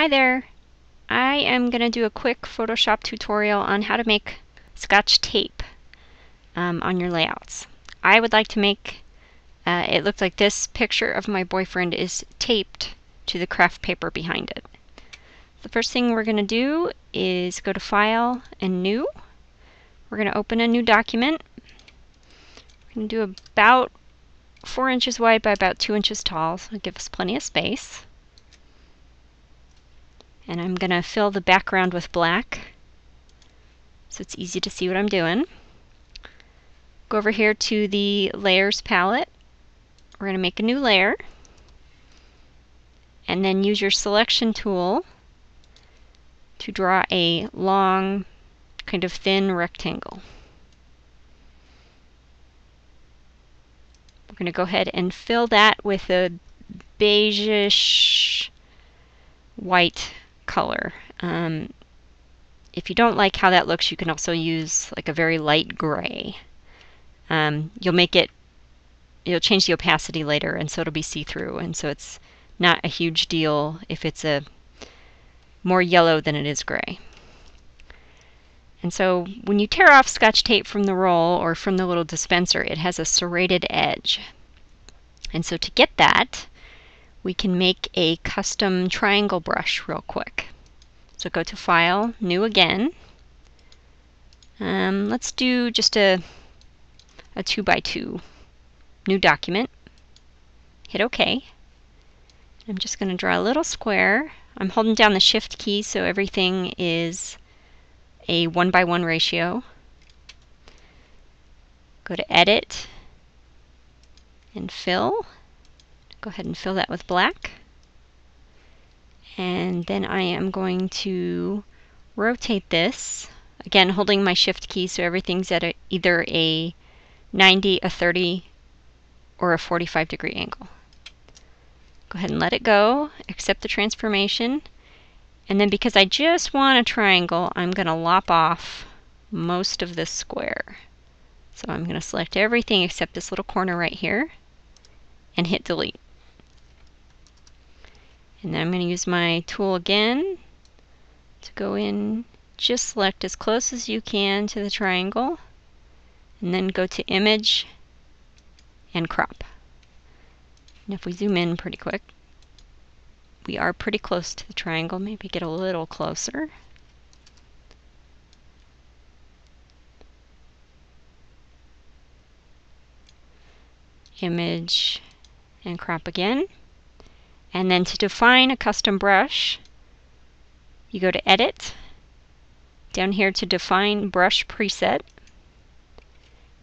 Hi there! I am going to do a quick Photoshop tutorial on how to make Scotch tape on your layouts. I would like to make it look like this picture of my boyfriend is taped to the craft paper behind it. The first thing we're going to do is go to File and New. We're going to open a new document. We're going to do about 4 inches wide by about 2 inches tall, so it'll give us plenty of space. And I'm going to fill the background with black so it's easy to see what I'm doing. Go over here to the Layers palette. We're going to make a new layer. And then use your selection tool to draw a long, kind of thin rectangle. We're going to go ahead and fill that with a beigeish white color. If you don't like how that looks, you can also use like a very light gray. You'll change the opacity later, and so it'll be see-through, and so it's not a huge deal if it's a more yellow than it is gray. And so when you tear off Scotch tape from the roll or from the little dispenser, it has a serrated edge. And so to get that, we can make a custom triangle brush real quick. So go to File, New again. Let's do just a 2x2 new document. Hit OK. I'm just going to draw a little square. I'm holding down the Shift key so everything is a 1:1 ratio. Go to Edit and Fill. Go ahead and fill that with black. And then I am going to rotate this, again holding my Shift key so everything's at either a 90, a 30, or a 45-degree angle. Go ahead and let it go, accept the transformation, and then because I just want a triangle, I'm going to lop off most of this square. So I'm going to select everything except this little corner right here and hit delete. And then I'm going to use my tool again to go in, just select as close as you can to the triangle, and then go to Image and Crop. And if we zoom in pretty quick, we are pretty close to the triangle. Maybe get a little closer. Image and Crop again. And then to define a custom brush, you go to Edit, down here to Define Brush Preset,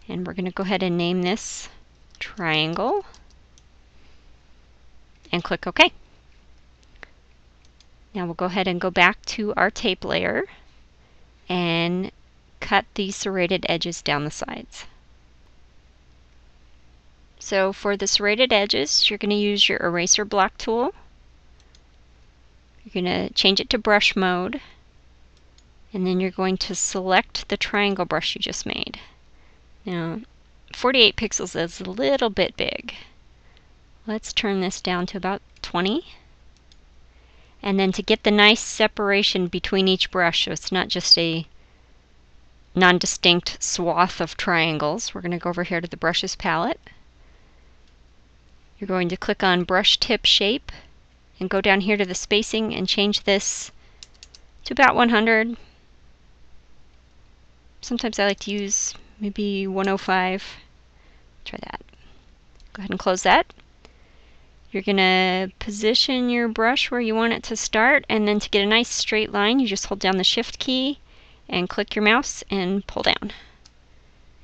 and we're going to go ahead and name this Triangle, and click OK. Now we'll go ahead and go back to our tape layer and cut these serrated edges down the sides. So for the serrated edges, you're going to use your eraser block tool. You're going to change it to brush mode, and then you're going to select the triangle brush you just made. Now, 48 pixels is a little bit big. Let's turn this down to about 20. And then to get the nice separation between each brush, so it's not just a non-distinct swath of triangles, we're going to go over here to the Brushes palette. You're going to click on Brush Tip Shape and go down here to the spacing and change this to about 100. Sometimes I like to use maybe 105. Try that. Go ahead and close that. You're going to position your brush where you want it to start, and then to get a nice straight line, you just hold down the Shift key and click your mouse and pull down.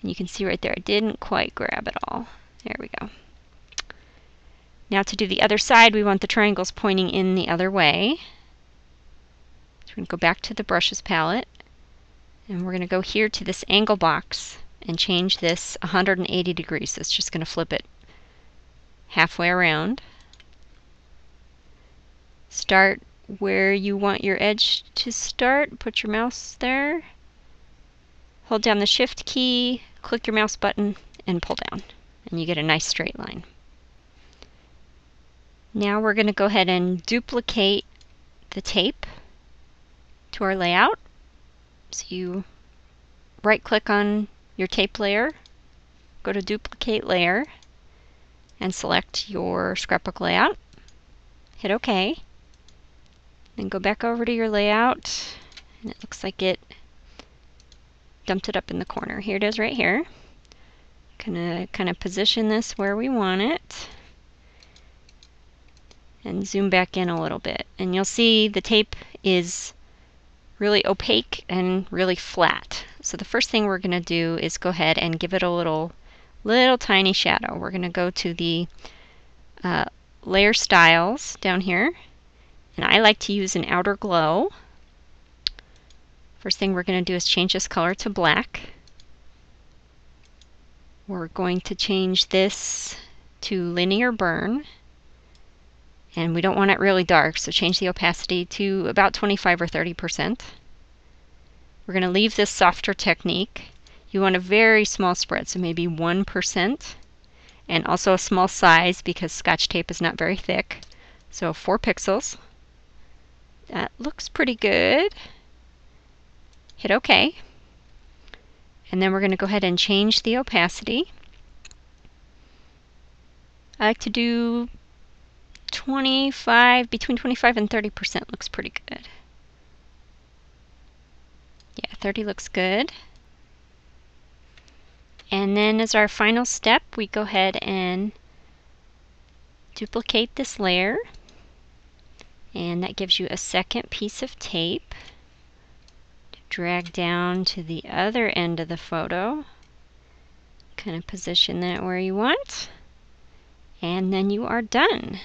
And you can see right there, I didn't quite grab it all. There we go. Now to do the other side, we want the triangles pointing in the other way. So we're going to go back to the Brushes palette, and we're going to go here to this angle box and change this 180 degrees. That's just going to flip it halfway around. Start where you want your edge to start. Put your mouse there. Hold down the Shift key, click your mouse button, and pull down. And you get a nice straight line. Now we're going to go ahead and duplicate the tape to our layout. So you right-click on your tape layer, go to Duplicate Layer, and select your scrapbook layout. Hit OK. Then go back over to your layout, and it looks like it dumped it up in the corner. Here it is right here. Gonna kind of position this where we want it, and zoom back in a little bit. And you'll see the tape is really opaque and really flat. So the first thing we're going to do is go ahead and give it a little tiny shadow. We're going to go to the layer styles down here, and I like to use an outer glow. First thing we're going to do is change this color to black. We're going to change this to linear burn, and we don't want it really dark, so change the opacity to about 25 or 30%. We're going to leave this softer technique. You want a very small spread, so maybe 1%, and also a small size because Scotch tape is not very thick. So 4 pixels. That looks pretty good. Hit OK. And then we're going to go ahead and change the opacity. I like to do 25, between 25 and 30% looks pretty good. Yeah, 30 looks good. And then as our final step, we go ahead and duplicate this layer. And that gives you a second piece of tape. Drag down to the other end of the photo. Kind of position that where you want. And then you are done.